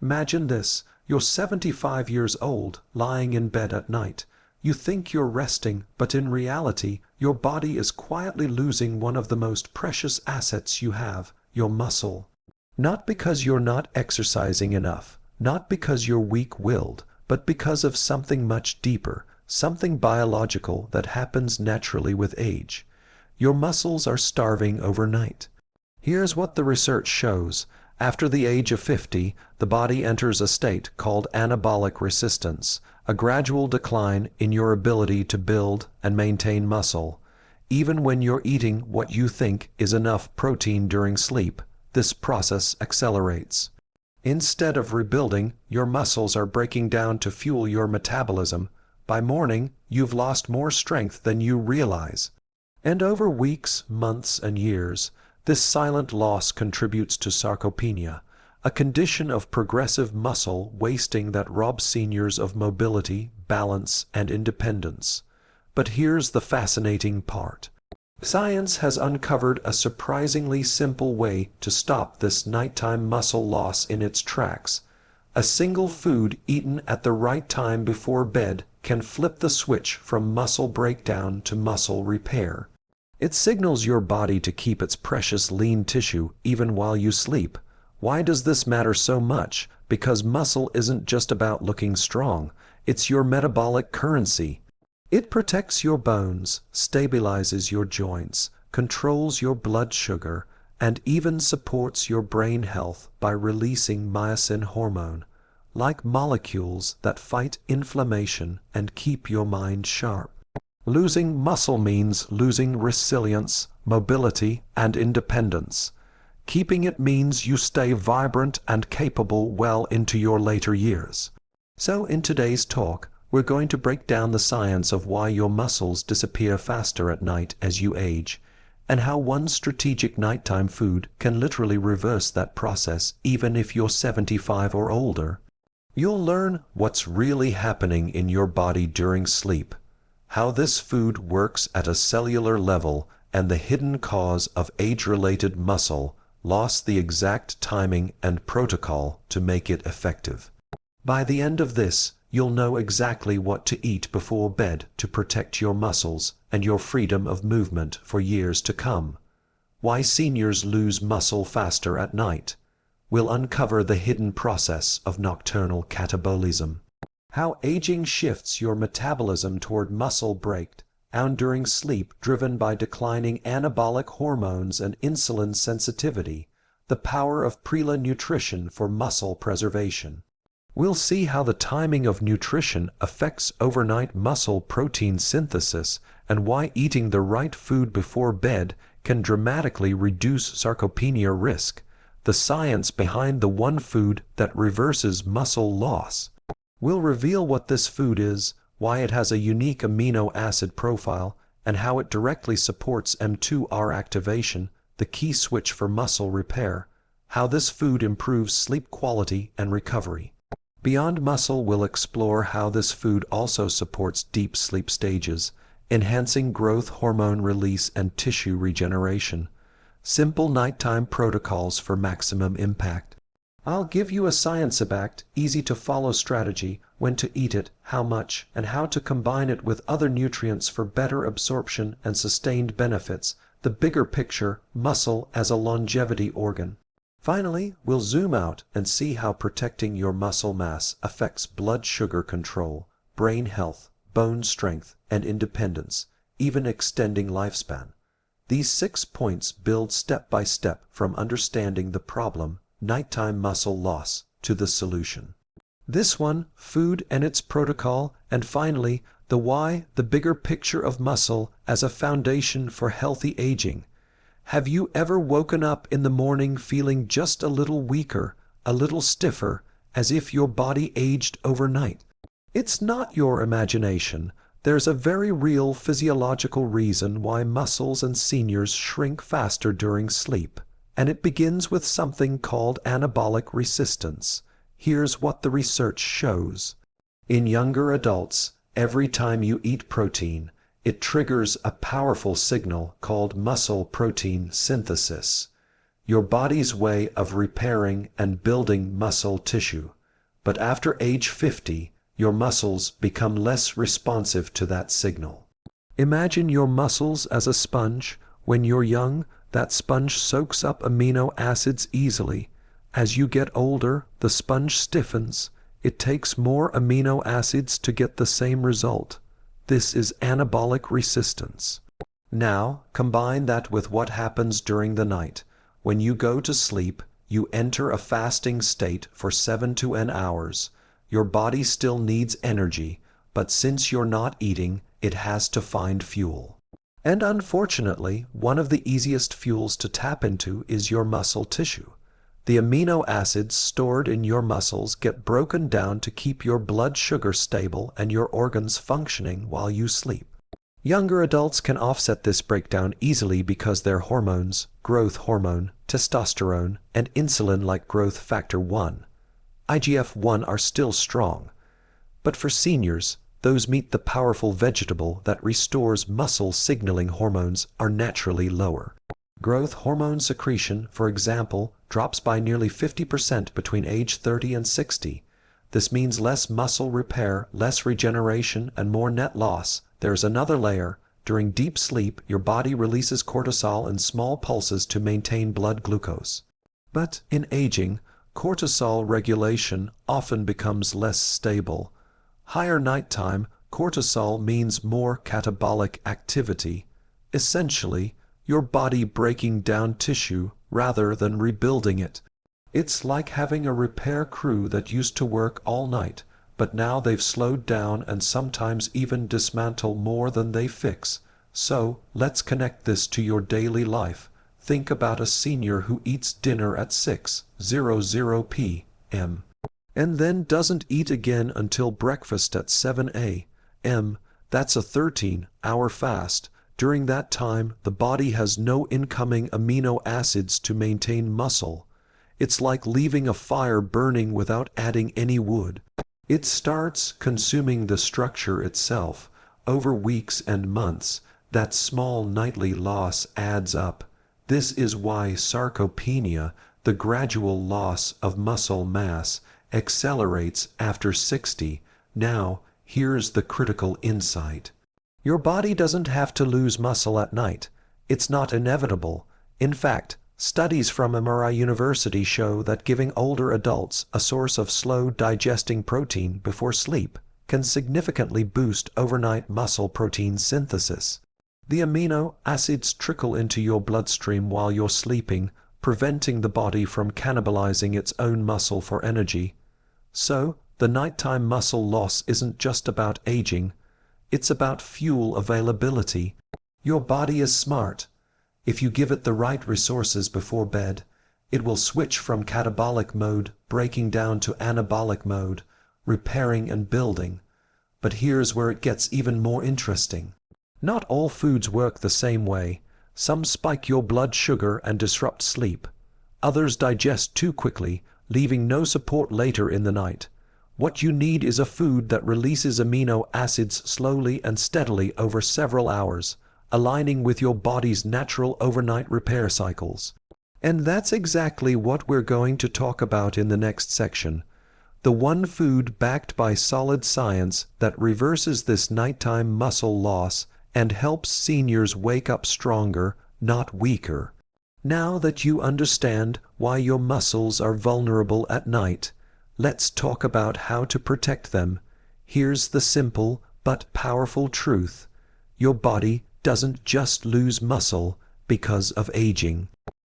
Imagine this: you're 75 years old, lying in bed at night. You think you're resting, but in reality, your body is quietly losing one of the most precious assets you have, your muscle. Not because you're not exercising enough, not because you're weak-willed, but because of something much deeper, something biological that happens naturally with age. Your muscles are starving overnight. Here's what the research shows. After the age of 50, the body enters a state called anabolic resistance, a gradual decline in your ability to build and maintain muscle. Even when you're eating what you think is enough protein during sleep, this process accelerates. Instead of rebuilding, your muscles are breaking down to fuel your metabolism. By morning, you've lost more strength than you realize. And over weeks, months, and years, this silent loss contributes to sarcopenia, a condition of progressive muscle wasting that robs seniors of mobility, balance, and independence. But here's the fascinating part. Science has uncovered a surprisingly simple way to stop this nighttime muscle loss in its tracks. A single food eaten at the right time before bed can flip the switch from muscle breakdown to muscle repair. It signals your body to keep its precious lean tissue even while you sleep. Why does this matter so much? Because muscle isn't just about looking strong, it's your metabolic currency. It protects your bones, stabilizes your joints, controls your blood sugar, and even supports your brain health by releasing myosin hormone, like molecules that fight inflammation and keep your mind sharp. Losing muscle means losing resilience, mobility, and independence. Keeping it means you stay vibrant and capable well into your later years. So in today's talk, we're going to break down the science of why your muscles disappear faster at night as you age, and how one strategic nighttime food can literally reverse that process even if you're 75 or older. You'll learn what's really happening in your body during sleep, how this food works at a cellular level, and the hidden cause of age-related muscle loss, the exact timing and protocol to make it effective. By the end of this, you'll know exactly what to eat before bed to protect your muscles and your freedom of movement for years to come. Why seniors lose muscle faster at night. We'll uncover the hidden process of nocturnal catabolism. How aging shifts your metabolism toward muscle breakdown during sleep, driven by declining anabolic hormones and insulin sensitivity. The power of prela nutrition for muscle preservation. We'll see how the timing of nutrition affects overnight muscle protein synthesis and why eating the right food before bed can dramatically reduce sarcopenia risk. The science behind the one food that reverses muscle loss. We'll reveal what this food is, why it has a unique amino acid profile, and how it directly supports M2R activation, the key switch for muscle repair, how this food improves sleep quality and recovery. Beyond muscle, we'll explore how this food also supports deep sleep stages, enhancing growth hormone release and tissue regeneration. Simple nighttime protocols for maximum impact. I'll give you a science-backed, easy-to-follow strategy when to eat it, how much, and how to combine it with other nutrients for better absorption and sustained benefits. The bigger picture, muscle as a longevity organ. Finally, we'll zoom out and see how protecting your muscle mass affects blood sugar control, brain health, bone strength, and independence, even extending lifespan. These 6 points build step by step from understanding the problem, nighttime muscle loss, to the solution. This one, food and its protocol, and finally, the why, the bigger picture of muscle as a foundation for healthy aging. Have you ever woken up in the morning feeling just a little weaker, a little stiffer, as if your body aged overnight? It's not your imagination. There's a very real physiological reason why muscles and seniors shrink faster during sleep, and it begins with something called anabolic resistance. Here's what the research shows. In younger adults, every time you eat protein, it triggers a powerful signal called muscle protein synthesis. your body's way of repairing and building muscle tissue. But after age 50, your muscles become less responsive to that signal. Imagine your muscles as a sponge. When you're young, that sponge soaks up amino acids easily. As you get older, the sponge stiffens. It takes more amino acids to get the same result. This is anabolic resistance. Now, combine that with what happens during the night. When you go to sleep, you enter a fasting state for 7 to 10 hours. Your body still needs energy, but since you're not eating, it has to find fuel. And unfortunately, one of the easiest fuels to tap into is your muscle tissue. The amino acids stored in your muscles get broken down to keep your blood sugar stable and your organs functioning while you sleep. Younger adults can offset this breakdown easily because their hormones, growth hormone, testosterone, and insulin-like growth factor 1, IGF-1, are still strong. But for seniors, those meet the powerful vegetable that restores muscle signaling hormones are naturally lower. Growth hormone secretion, for example, drops by nearly 50% between age 30 and 60. This means less muscle repair, less regeneration, and more net loss. There's another layer. During deep sleep, your body releases cortisol in small pulses to maintain blood glucose. But in aging, cortisol regulation often becomes less stable. Higher nighttime cortisol means more catabolic activity. Essentially, your body breaking down tissue rather than rebuilding it. It's like having a repair crew that used to work all night, but now they've slowed down and sometimes even dismantle more than they fix. So, let's connect this to your daily life. Think about a senior who eats dinner at 6:00 p.m. and then doesn't eat again until breakfast at 7 a.m. That's a 13-hour fast. During that time, the body has no incoming amino acids to maintain muscle. It's like leaving a fire burning without adding any wood. It starts consuming the structure itself. Over weeks and months, that small nightly loss adds up. This is why sarcopenia, the gradual loss of muscle mass, accelerates after 60. Now, here's the critical insight. Your body doesn't have to lose muscle at night. It's not inevitable. In fact, studies from Emory University show that giving older adults a source of slow-digesting protein before sleep can significantly boost overnight muscle protein synthesis. The amino acids trickle into your bloodstream while you're sleeping, preventing the body from cannibalizing its own muscle for energy. So, the nighttime muscle loss isn't just about aging. It's about fuel availability. Your body is smart. If you give it the right resources before bed, it will switch from catabolic mode, breaking down, to anabolic mode, repairing and building. But here's where it gets even more interesting. Not all foods work the same way. Some spike your blood sugar and disrupt sleep. Others digest too quickly, leaving no support later in the night. What you need is a food that releases amino acids slowly and steadily over several hours, aligning with your body's natural overnight repair cycles. And that's exactly what we're going to talk about in the next section. The one food backed by solid science that reverses this nighttime muscle loss and helps seniors wake up stronger, not weaker. Now that you understand why your muscles are vulnerable at night, let's talk about how to protect them. Here's the simple but powerful truth. Your body doesn't just lose muscle because of aging.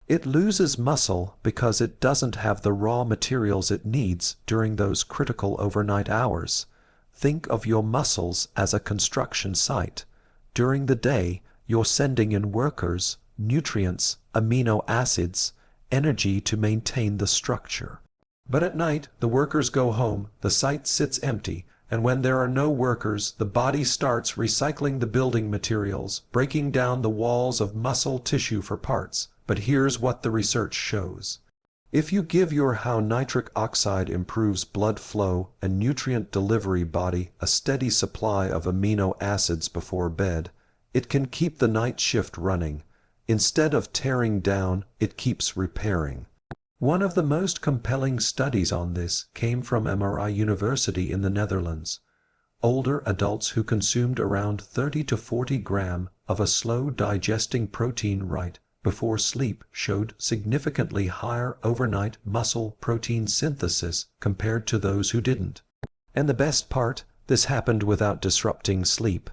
It loses muscle because it doesn't have the raw materials it needs during those critical overnight hours. Think of your muscles as a construction site. During the day, you're sending in workers, nutrients, amino acids, energy to maintain the structure. But at night, the workers go home, the site sits empty, and when there are no workers, the body starts recycling the building materials, breaking down the walls of muscle tissue for parts. But here's what the research shows. If you give your nitric oxide improves blood flow and nutrient delivery body a steady supply of amino acids before bed, it can keep the night shift running. Instead of tearing down, it keeps repairing. One of the most compelling studies on this came from MRI University in the Netherlands. Older adults who consumed around 30 to 40 grams of a slow-digesting protein right before sleep showed significantly higher overnight muscle protein synthesis compared to those who didn't. And the best part, this happened without disrupting sleep.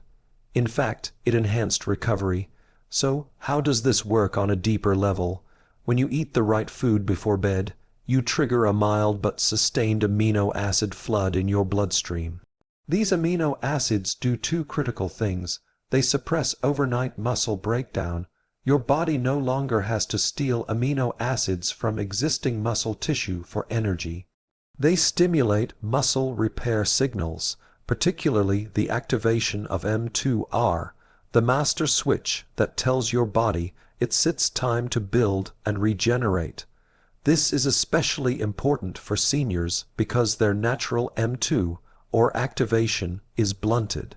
In fact, it enhanced recovery. So, how does this work on a deeper level? When you eat the right food before bed, you trigger a mild but sustained amino acid flood in your bloodstream. These amino acids do two critical things. They suppress overnight muscle breakdown. Your body no longer has to steal amino acids from existing muscle tissue for energy. They stimulate muscle repair signals, particularly the activation of M2R, the master switch that tells your body it's time to build and regenerate. This is especially important for seniors because their natural M2 or activation is blunted.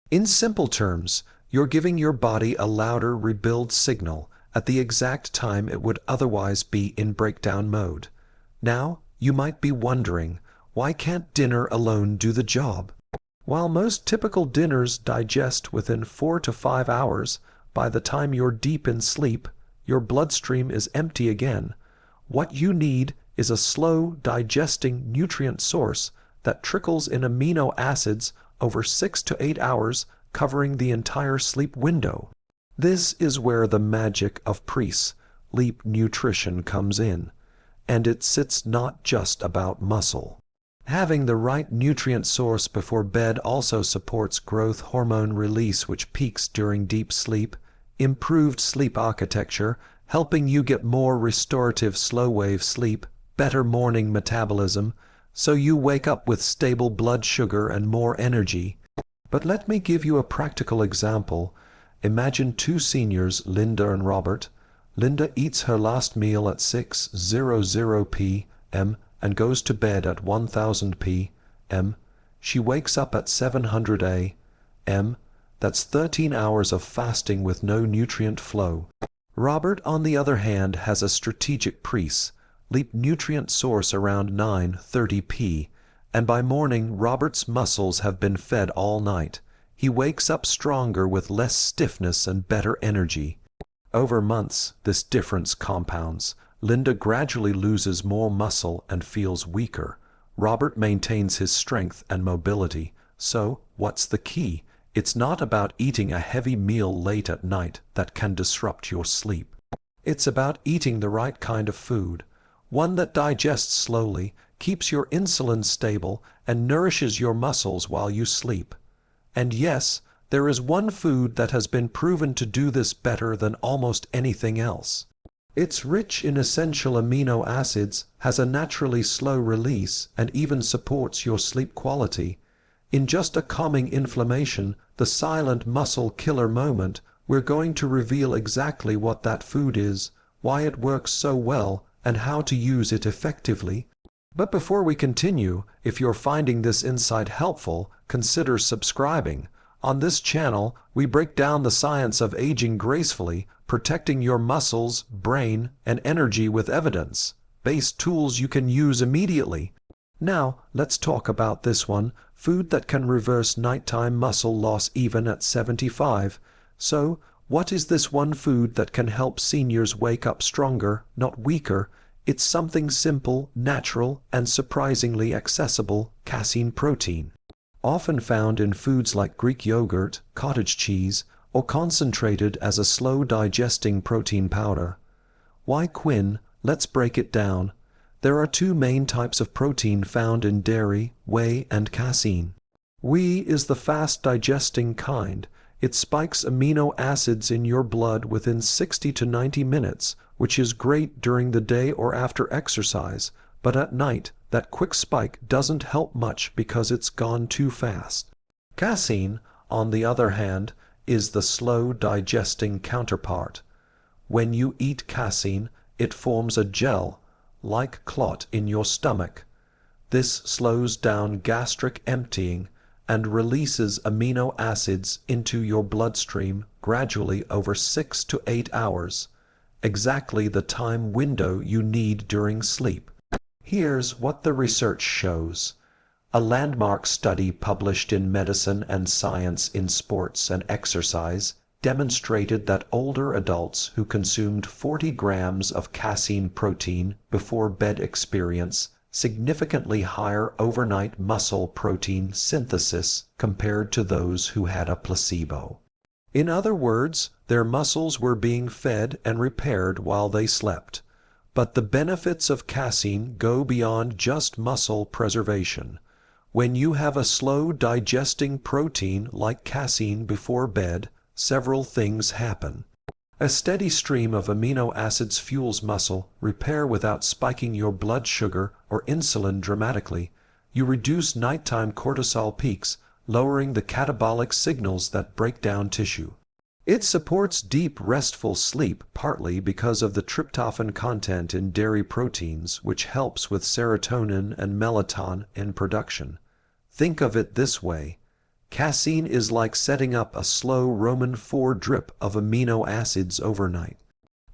In simple terms, you're giving your body a louder rebuild signal at the exact time it would otherwise be in breakdown mode. Now, you might be wondering, why can't dinner alone do the job? While most typical dinners digest within 4 to 5 hours, by the time you're deep in sleep, your bloodstream is empty again. What you need is a slow digesting nutrient source that trickles in amino acids over 6 to 8 hours, covering the entire sleep window. This is where the magic of pre-sleep nutrition comes in, and it's not just about muscle. Having the right nutrient source before bed also supports growth hormone release, which peaks during deep sleep, improved sleep architecture, helping you get more restorative slow-wave sleep, better morning metabolism, so you wake up with stable blood sugar and more energy. But let me give you a practical example. Imagine two seniors, Linda and Robert. Linda eats her last meal at 6:00 p.m. and goes to bed at 1000 p.m. She wakes up at 700 a.m. That's 13 hours of fasting with no nutrient flow. Robert, on the other hand, has a strategic pre-sleep nutrient source around 9:30 p.m. and by morning Robert's muscles have been fed all night. He wakes up stronger with less stiffness and better energy. Over months, this difference compounds. Linda gradually loses more muscle and feels weaker. Robert maintains his strength and mobility. So, what's the key? It's not about eating a heavy meal late at night that can disrupt your sleep. It's about eating the right kind of food, one that digests slowly, keeps your insulin stable, and nourishes your muscles while you sleep. And yes, there is one food that has been proven to do this better than almost anything else. It's rich in essential amino acids, has a naturally slow release, and even supports your sleep quality. In just a calming inflammation, the silent muscle killer moment, we're going to reveal exactly what that food is, why it works so well, and how to use it effectively. But before we continue, if you're finding this insight helpful, consider subscribing. On this channel, we break down the science of aging gracefully, protecting your muscles, brain, and energy with evidence-based tools you can use immediately. Now, let's talk about this one, food that can reverse nighttime muscle loss even at 75. So, what is this one food that can help seniors wake up stronger, not weaker? It's something simple, natural, and surprisingly accessible: casein protein. Often found in foods like Greek yogurt, cottage cheese, or concentrated as a slow-digesting protein powder. Why quin? Let's break it down. There are two main types of protein found in dairy: whey and casein. Whey is the fast-digesting kind. It spikes amino acids in your blood within 60 to 90 minutes, which is great during the day or after exercise, but at night, that quick spike doesn't help much because it's gone too fast. Casein, on the other hand, is the slow-digesting counterpart. When you eat casein, it forms a gel-like clot in your stomach. This slows down gastric emptying and releases amino acids into your bloodstream gradually over 6 to 8 hours, exactly the time window you need during sleep. Here's what the research shows. A landmark study published in Medicine and Science in Sports and Exercise demonstrated that older adults who consumed 40 grams of casein protein before bed experience significantly higher overnight muscle protein synthesis compared to those who had a placebo. In other words, their muscles were being fed and repaired while they slept. But the benefits of casein go beyond just muscle preservation. When you have a slow digesting protein like casein before bed, several things happen. A steady stream of amino acids fuels muscle repair without spiking your blood sugar or insulin dramatically. You reduce nighttime cortisol peaks, lowering the catabolic signals that break down tissue. It supports deep, restful sleep partly because of the tryptophan content in dairy proteins, which helps with serotonin and melatonin production. Think of it this way. Casein is like setting up a slow Roman IV drip of amino acids overnight.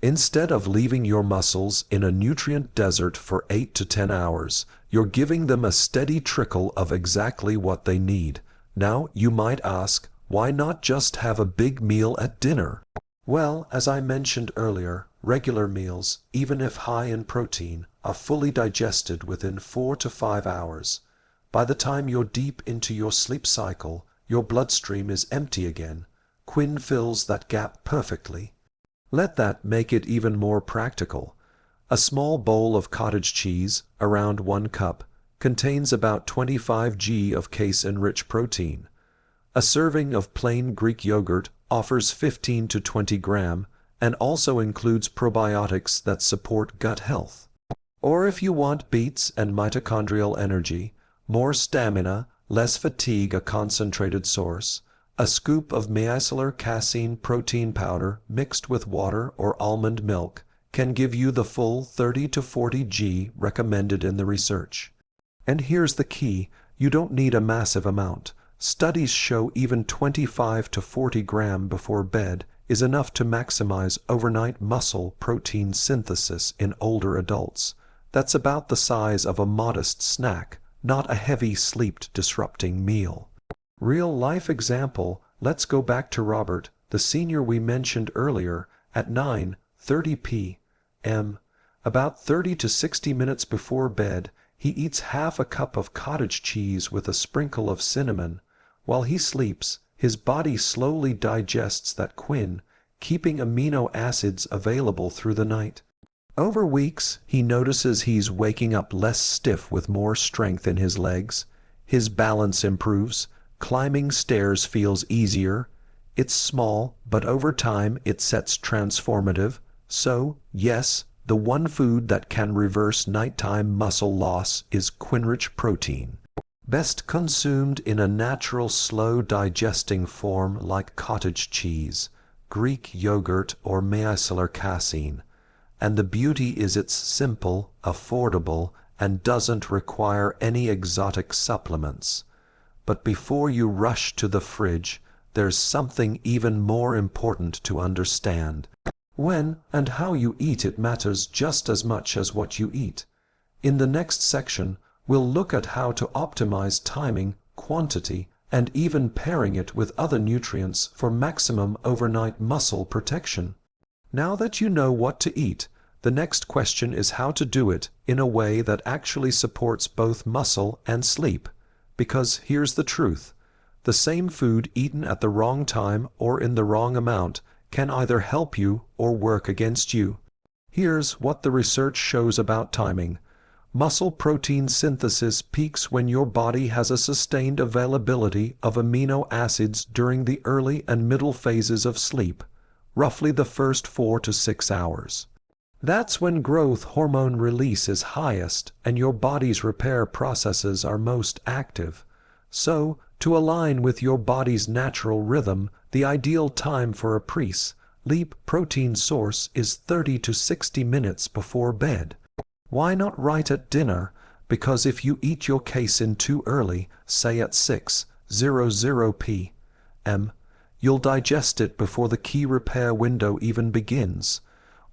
Instead of leaving your muscles in a nutrient desert for 8 to 10 hours, you're giving them a steady trickle of exactly what they need. Now, you might ask, why not just have a big meal at dinner? Well, as I mentioned earlier, regular meals, even if high in protein, are fully digested within 4 to 5 hours. By the time you're deep into your sleep cycle, your bloodstream is empty again. Quin fills that gap perfectly. Let that make it even more practical. A small bowl of cottage cheese, around 1 cup, contains about 25 g of casein-rich protein. A serving of plain Greek yogurt offers 15 to 20 gram and also includes probiotics that support gut health. Or if you want beets and mitochondrial energy, more stamina, less fatigue, a concentrated source, a scoop of micellar casein protein powder mixed with water or almond milk can give you the full 30 to 40 g recommended in the research. And here's the key, you don't need a massive amount. Studies show even 25 to 40 gram before bed is enough to maximize overnight muscle protein synthesis in older adults. That's about the size of a modest snack, not a heavy sleep-disrupting meal. Real-life example, let's go back to Robert, the senior we mentioned earlier, at 9:30 p.m. About 30 to 60 minutes before bed, he eats half a cup of cottage cheese with a sprinkle of cinnamon. While he sleeps, his body slowly digests that quin, keeping amino acids available through the night. Over weeks, he notices he's waking up less stiff with more strength in his legs. His balance improves. Climbing stairs feels easier. It's small, but over time it sets transformative. So, yes, the one food that can reverse nighttime muscle loss is quin-rich protein. Best consumed in a natural, slow-digesting form like cottage cheese, Greek yogurt, or micellar casein. And the beauty is it's simple, affordable, and doesn't require any exotic supplements. But before you rush to the fridge, there's something even more important to understand. When and how you eat it matters just as much as what you eat. In the next section, we'll look at how to optimize timing, quantity, and even pairing it with other nutrients for maximum overnight muscle protection. Now that you know what to eat, the next question is how to do it in a way that actually supports both muscle and sleep. Because here's the truth. The same food eaten at the wrong time or in the wrong amount can either help you or work against you. Here's what the research shows about timing. Muscle protein synthesis peaks when your body has a sustained availability of amino acids during the early and middle phases of sleep, roughly the first 4 to 6 hours. That's when growth hormone release is highest and your body's repair processes are most active. So, to align with your body's natural rhythm, the ideal time for a pre-sleep protein source is 30 to 60 minutes before bed. Why not right at dinner? Because if you eat your casein too early, say at 6, p.m., you'll digest it before the key repair window even begins.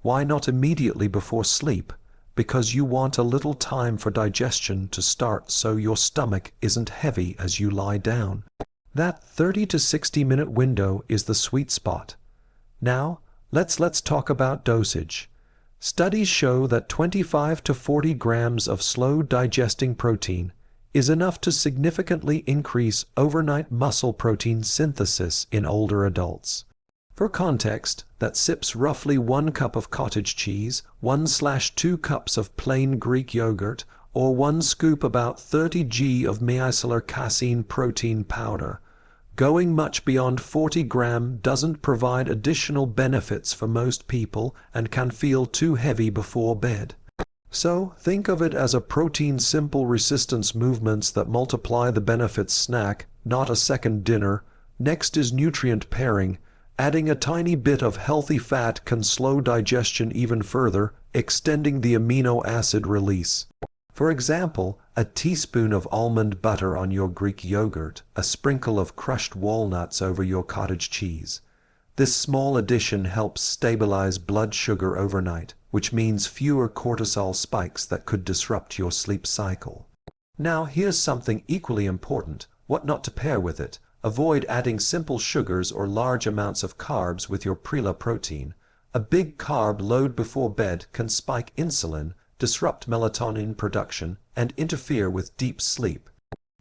Why not immediately before sleep? Because you want a little time for digestion to start so your stomach isn't heavy as you lie down. That 30 to 60-minute window is the sweet spot. Now, let's talk about dosage. Studies show that 25 to 40 grams of slow-digesting protein is enough to significantly increase overnight muscle protein synthesis in older adults. For context, that sips roughly 1 cup of cottage cheese, 1/2 cups of plain Greek yogurt, or 1 scoop about 30 g of micellar casein protein powder. Going much beyond 40 gram doesn't provide additional benefits for most people and can feel too heavy before bed. So think of it as a protein simple resistance movements that multiply the benefits snack, not a second dinner. Next is nutrient pairing. Adding a tiny bit of healthy fat can slow digestion even further, extending the amino acid release. For example, a teaspoon of almond butter on your Greek yogurt, a sprinkle of crushed walnuts over your cottage cheese. This small addition helps stabilize blood sugar overnight, which means fewer cortisol spikes that could disrupt your sleep cycle. Now here's something equally important: what not to pair with it. Avoid adding simple sugars or large amounts of carbs with your pre-la protein. A big carb load before bed can spike insulin, disrupt melatonin production, and interfere with deep sleep.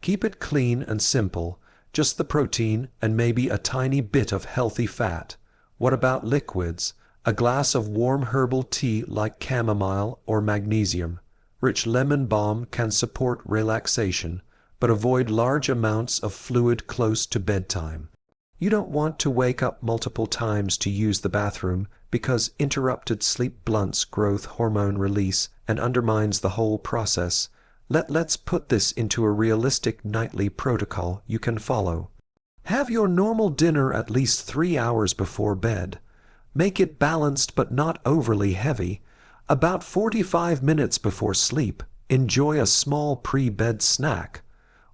Keep it clean and simple, just the protein and maybe a tiny bit of healthy fat. What about liquids? A glass of warm herbal tea like chamomile or magnesium-rich lemon balm can support relaxation, but avoid large amounts of fluid close to bedtime. You don't want to wake up multiple times to use the bathroom, because interrupted sleep blunts growth hormone release and undermines the whole process. Let's put this into a realistic nightly protocol you can follow. Have your normal dinner at least 3 hours before bed. Make it balanced but not overly heavy. About 45 minutes before sleep, enjoy a small pre-bed snack.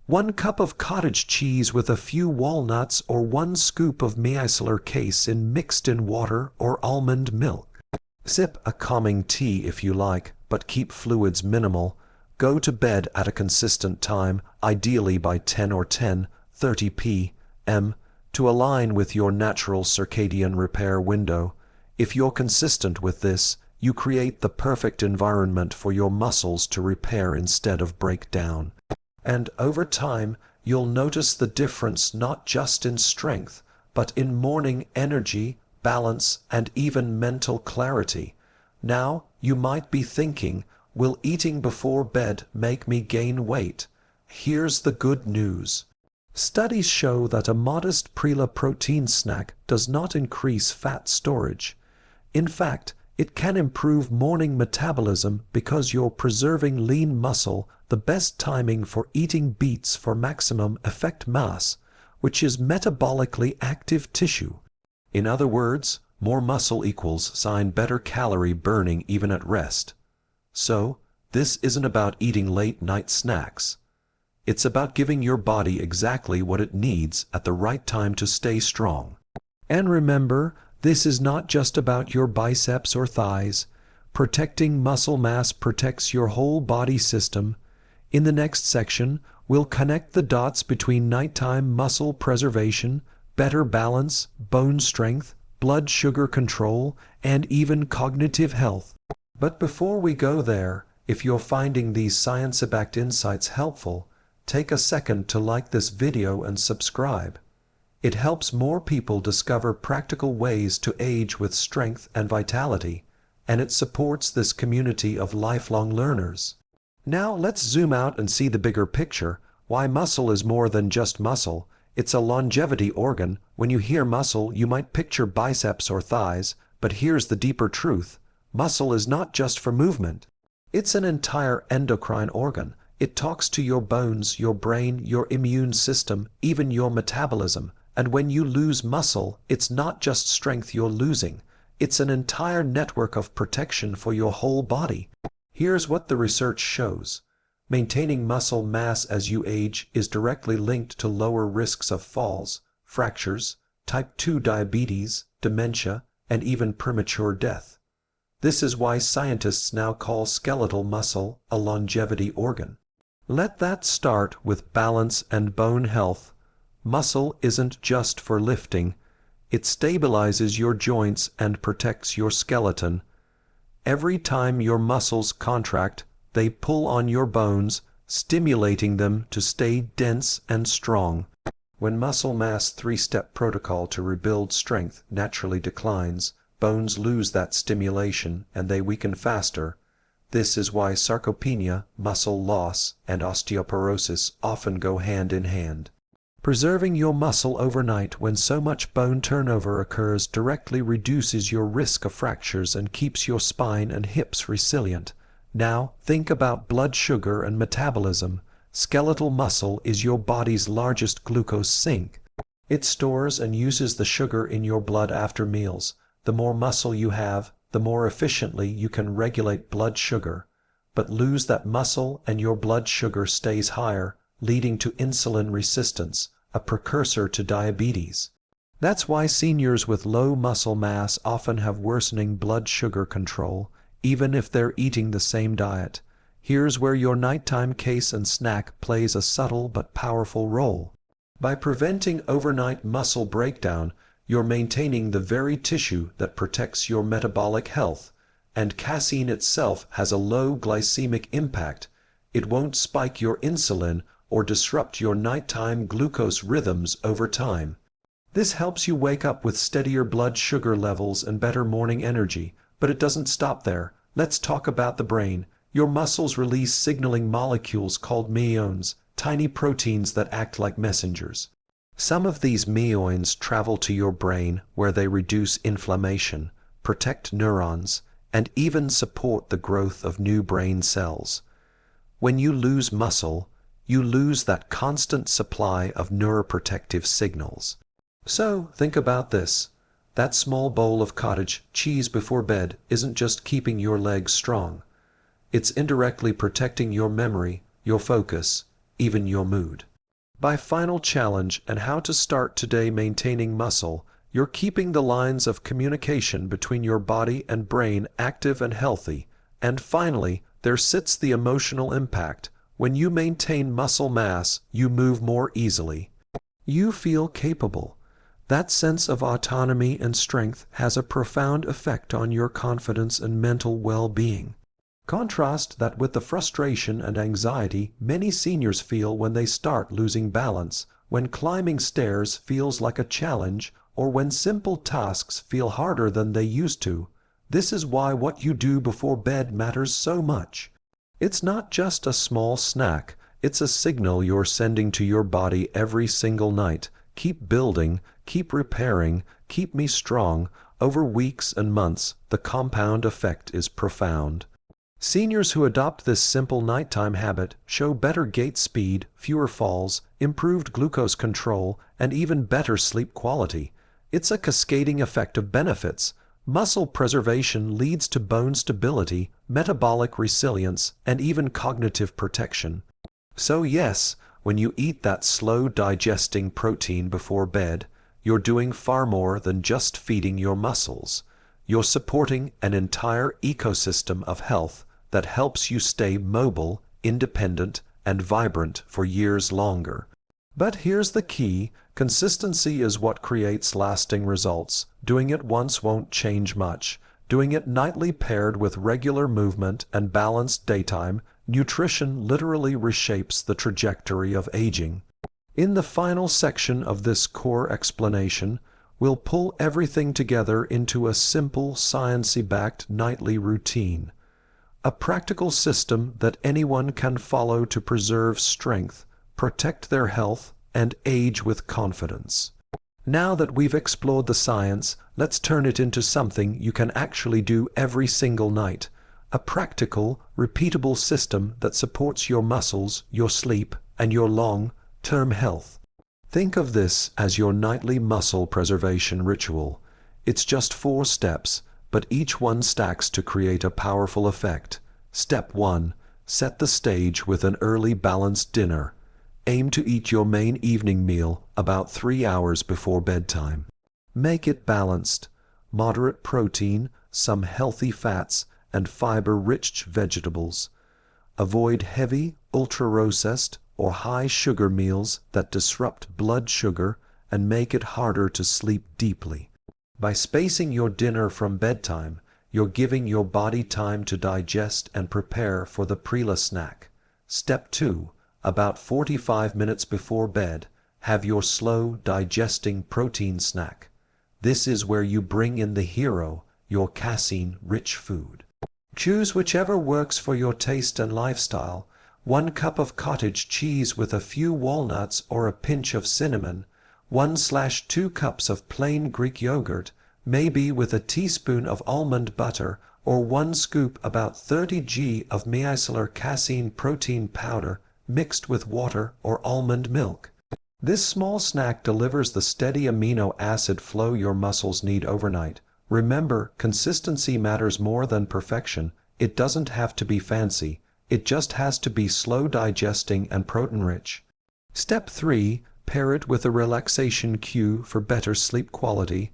1 cup of cottage cheese with a few walnuts or 1 scoop of micellar casein mixed in water or almond milk. Sip a calming tea if you like, but keep fluids minimal. Go to bed at a consistent time, ideally by 10 or 10:30 p.m., to align with your natural circadian repair window. If you're consistent with this, you create the perfect environment for your muscles to repair instead of break down. And over time, you'll notice the difference not just in strength, but in morning energy, balance, and even mental clarity. Now, you might be thinking, will eating before bed make me gain weight? Here's the good news. Studies show that a modest pre-la protein snack does not increase fat storage. In fact, it can improve morning metabolism because you're preserving lean muscle. The best timing for eating beets for maximum effect mass, which is metabolically active tissue. In other words, more muscle equals better calorie burning even at rest. So, this isn't about eating late night snacks. It's about giving your body exactly what it needs at the right time to stay strong. And remember, this is not just about your biceps or thighs. Protecting muscle mass protects your whole body system. In the next section, we'll connect the dots between nighttime muscle preservation, better balance, bone strength, blood sugar control, and even cognitive health. But before we go there, if you're finding these science-backed insights helpful, take a second to like this video and subscribe. It helps more people discover practical ways to age with strength and vitality, and it supports this community of lifelong learners. Now let's zoom out and see the bigger picture. Why muscle is more than just muscle. It's a longevity organ. When you hear muscle, you might picture biceps or thighs, but here's the deeper truth. Muscle is not just for movement. It's an entire endocrine organ. It talks to your bones, your brain, your immune system, even your metabolism. And when you lose muscle, it's not just strength you're losing. It's an entire network of protection for your whole body. Here's what the research shows. Maintaining muscle mass as you age is directly linked to lower risks of falls, fractures, type 2 diabetes, dementia, and even premature death. This is why scientists now call skeletal muscle a longevity organ. Let that start with balance and bone health. Muscle isn't just for lifting. It stabilizes your joints and protects your skeleton. Every time your muscles contract, they pull on your bones, stimulating them to stay dense and strong. When muscle mass three-step protocol to rebuild strength naturally declines, bones lose that stimulation and they weaken faster. This is why sarcopenia, muscle loss, and osteoporosis often go hand in hand. Preserving your muscle overnight when so much bone turnover occurs directly reduces your risk of fractures and keeps your spine and hips resilient. Now, think about blood sugar and metabolism. Skeletal muscle is your body's largest glucose sink. It stores and uses the sugar in your blood after meals. The more muscle you have, the more efficiently you can regulate blood sugar. But lose that muscle and your blood sugar stays higher, leading to insulin resistance, a precursor to diabetes. That's why seniors with low muscle mass often have worsening blood sugar control, even if they're eating the same diet. Here's where your nighttime case and snack plays a subtle but powerful role. By preventing overnight muscle breakdown, you're maintaining the very tissue that protects your metabolic health, and casein itself has a low glycemic impact. It won't spike your insulin or disrupt your nighttime glucose rhythms over time. This helps you wake up with steadier blood sugar levels and better morning energy, but it doesn't stop there. Let's talk about the brain. Your muscles release signaling molecules called myones, tiny proteins that act like messengers. Some of these myones travel to your brain where they reduce inflammation, protect neurons, and even support the growth of new brain cells. When you lose muscle, you lose that constant supply of neuroprotective signals. So think about this. That small bowl of cottage cheese before bed isn't just keeping your legs strong. It's indirectly protecting your memory, your focus, even your mood. By final challenge and how to start today maintaining muscle, you're keeping the lines of communication between your body and brain active and healthy. And finally, there sits the emotional impact. When you maintain muscle mass, you move more easily. You feel capable. That sense of autonomy and strength has a profound effect on your confidence and mental well-being. Contrast that with the frustration and anxiety many seniors feel when they start losing balance, when climbing stairs feels like a challenge, or when simple tasks feel harder than they used to. This is why what you do before bed matters so much. It's not just a small snack, it's a signal you're sending to your body every single night. Keep building, keep repairing, keep me strong. Over weeks and months, the compound effect is profound. Seniors who adopt this simple nighttime habit show better gait speed, fewer falls, improved glucose control, and even better sleep quality. It's a cascading effect of benefits. Muscle preservation leads to bone stability, metabolic resilience, and even cognitive protection. So yes, when you eat that slow-digesting protein before bed, you're doing far more than just feeding your muscles. You're supporting an entire ecosystem of health that helps you stay mobile, independent, and vibrant for years longer. But here's the key: consistency is what creates lasting results. Doing it once won't change much. Doing it nightly paired with regular movement and balanced daytime nutrition literally reshapes the trajectory of aging. In the final section of this core explanation, we'll pull everything together into a simple, science-backed nightly routine. A practical system that anyone can follow to preserve strength, protect their health, and age with confidence. Now that we've explored the science, let's turn it into something you can actually do every single night. A practical, repeatable system that supports your muscles, your sleep, and your long-term health. Think of this as your nightly muscle preservation ritual. It's just 4 steps, but each one stacks to create a powerful effect. Step 1. Set the stage with an early balanced dinner. Aim to eat your main evening meal about 3 hours before bedtime. Make it balanced. Moderate protein, some healthy fats, and fiber-rich vegetables. Avoid heavy, ultra-processed, or high-sugar meals that disrupt blood sugar and make it harder to sleep deeply. By spacing your dinner from bedtime, you're giving your body time to digest and prepare for the pre-la snack. Step 2. About 45 minutes before bed, have your slow digesting protein snack. This is where you bring in the hero, your casein-rich food. Choose whichever works for your taste and lifestyle. 1 cup of cottage cheese with a few walnuts or a pinch of cinnamon, 1/2 cups of plain Greek yogurt, maybe with a teaspoon of almond butter, or 1 scoop about 30 g of micellar casein protein powder mixed with water or almond milk. This small snack delivers the steady amino acid flow your muscles need overnight. Remember, consistency matters more than perfection. It doesn't have to be fancy. It just has to be slow digesting and protein-rich. Step 3. Pair it with a relaxation cue for better sleep quality.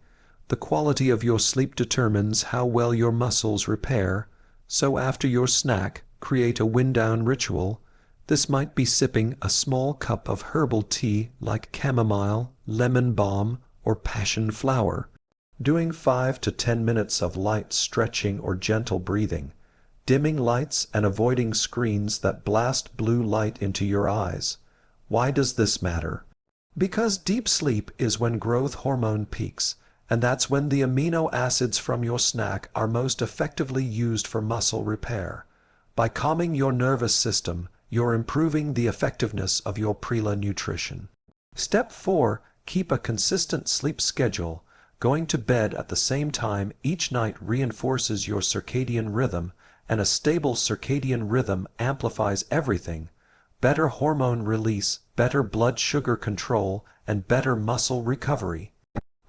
The quality of your sleep determines how well your muscles repair. So after your snack, create a wind-down ritual. This might be sipping a small cup of herbal tea like chamomile, lemon balm, or passion flower. Doing 5 to 10 minutes of light stretching or gentle breathing. Dimming lights and avoiding screens that blast blue light into your eyes. Why does this matter? Because deep sleep is when growth hormone peaks, and that's when the amino acids from your snack are most effectively used for muscle repair. By calming your nervous system, you're improving the effectiveness of your pre-la nutrition. Step 4. Keep a consistent sleep schedule. Going to bed at the same time each night reinforces your circadian rhythm, and a stable circadian rhythm amplifies everything. Better hormone release, better blood sugar control, and better muscle recovery.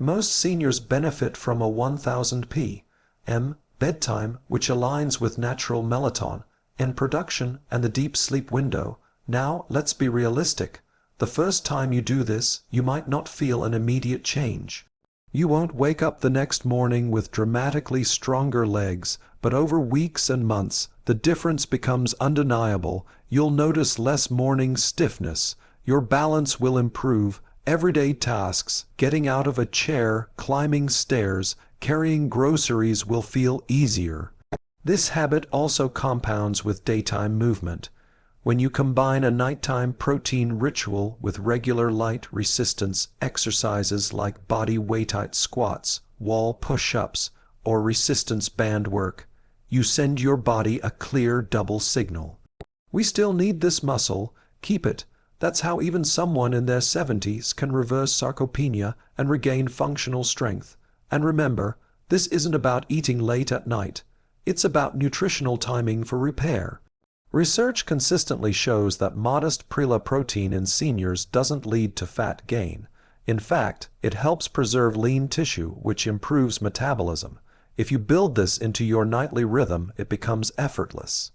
Most seniors benefit from a 1000 p.m. bedtime, which aligns with natural melatonin and production and the deep sleep window. Now, let's be realistic. The first time you do this, you might not feel an immediate change. You won't wake up the next morning with dramatically stronger legs, but over weeks and months, the difference becomes undeniable. You'll notice less morning stiffness. Your balance will improve. Everyday tasks, getting out of a chair, climbing stairs, carrying groceries will feel easier. This habit also compounds with daytime movement. When you combine a nighttime protein ritual with regular light resistance exercises like body weight squats, wall push-ups, or resistance band work, you send your body a clear double signal. We still need this muscle. Keep it. That's how even someone in their 70s can reverse sarcopenia and regain functional strength. And remember, this isn't about eating late at night. It's about nutritional timing for repair. Research consistently shows that modest pre-la protein in seniors doesn't lead to fat gain. In fact, it helps preserve lean tissue, which improves metabolism. If you build this into your nightly rhythm, it becomes effortless.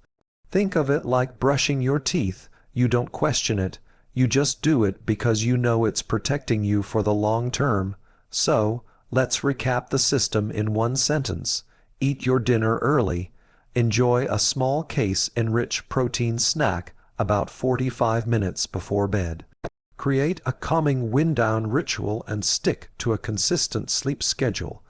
Think of it like brushing your teeth. You don't question it. You just do it because you know it's protecting you for the long term. So, let's recap the system in one sentence. Eat your dinner early. Enjoy a small case-enriched protein snack about 45 minutes before bed. Create a calming wind-down ritual and stick to a consistent sleep schedule.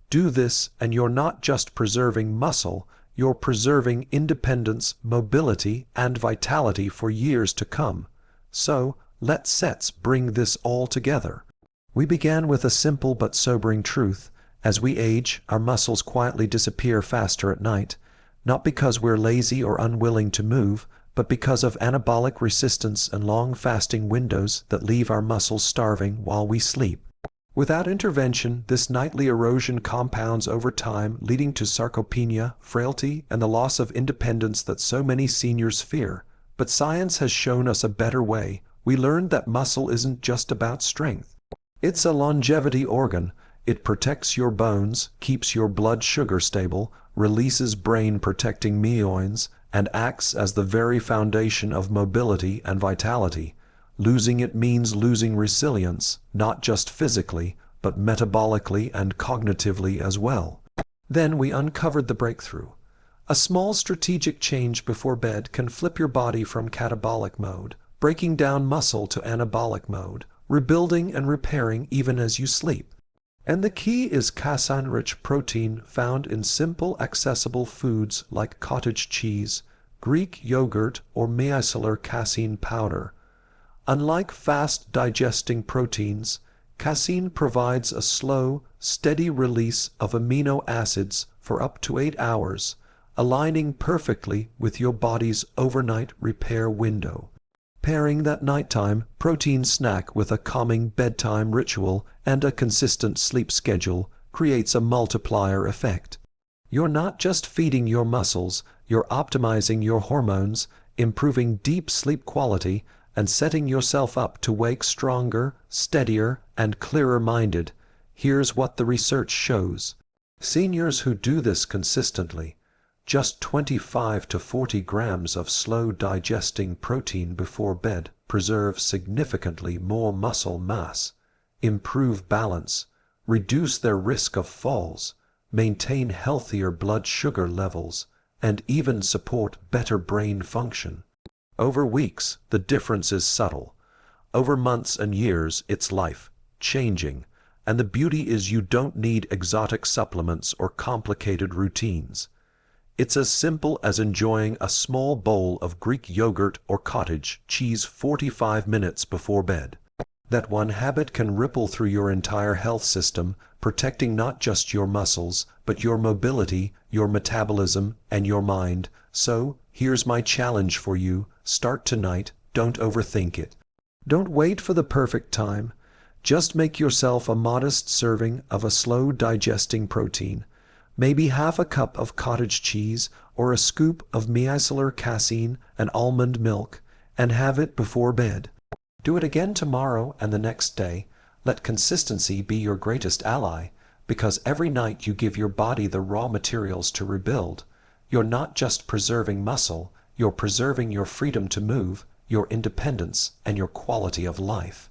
Do this and you're not just preserving muscle, you're preserving independence, mobility, and vitality for years to come. So, let's bring this all together. We began with a simple but sobering truth. As we age, our muscles quietly disappear faster at night, not because we're lazy or unwilling to move, but because of anabolic resistance and long fasting windows that leave our muscles starving while we sleep. Without intervention, this nightly erosion compounds over time, leading to sarcopenia, frailty, and the loss of independence that so many seniors fear. But science has shown us a better way. We learned that muscle isn't just about strength. It's a longevity organ. It protects your bones, keeps your blood sugar stable, releases brain-protecting myelins, and acts as the very foundation of mobility and vitality. Losing it means losing resilience, not just physically, but metabolically and cognitively as well. Then we uncovered the breakthrough. A small strategic change before bed can flip your body from catabolic mode, breaking down muscle, to anabolic mode, rebuilding and repairing even as you sleep. And the key is casein-rich protein found in simple, accessible foods like cottage cheese, Greek yogurt, or micellar casein powder. Unlike fast-digesting proteins, casein provides a slow, steady release of amino acids for up to 8 hours, aligning perfectly with your body's overnight repair window. Pairing that nighttime protein snack with a calming bedtime ritual and a consistent sleep schedule creates a multiplier effect. You're not just feeding your muscles, you're optimizing your hormones, improving deep sleep quality, and setting yourself up to wake stronger, steadier, and clearer-minded. Here's what the research shows. Seniors who do this consistently, just 25 to 40 grams of slow-digesting protein before bed, preserve significantly more muscle mass, improve balance, reduce their risk of falls, maintain healthier blood sugar levels, and even support better brain function. Over weeks, the difference is subtle. Over months and years, it's life-changing. And the beauty is you don't need exotic supplements or complicated routines. It's as simple as enjoying a small bowl of Greek yogurt or cottage cheese 45 minutes before bed. That one habit can ripple through your entire health system, protecting not just your muscles, but your mobility, your metabolism, and your mind. So, here's my challenge for you. Start tonight. Don't overthink it. Don't wait for the perfect time. Just make yourself a modest serving of a slow-digesting protein. Maybe half a cup of cottage cheese or a scoop of micellar casein and almond milk, and have it before bed. Do it again tomorrow and the next day. Let consistency be your greatest ally, because every night you give your body the raw materials to rebuild. You're not just preserving muscle, you're preserving your freedom to move, your independence, and your quality of life.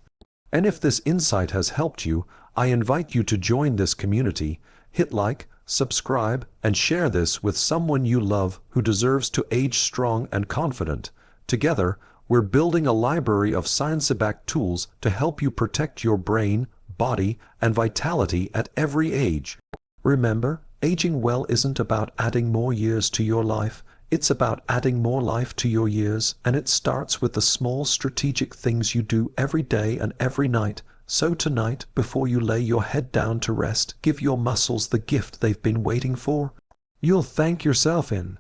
And if this insight has helped you, I invite you to join this community. Hit like, subscribe, and share this with someone you love who deserves to age strong and confident. Together, we're building a library of science-backed tools to help you protect your brain, body, and vitality at every age. Remember, aging well isn't about adding more years to your life. It's about adding more life to your years, and it starts with the small strategic things you do every day and every night. So tonight, before you lay your head down to rest, give your muscles the gift they've been waiting for. You'll thank yourself in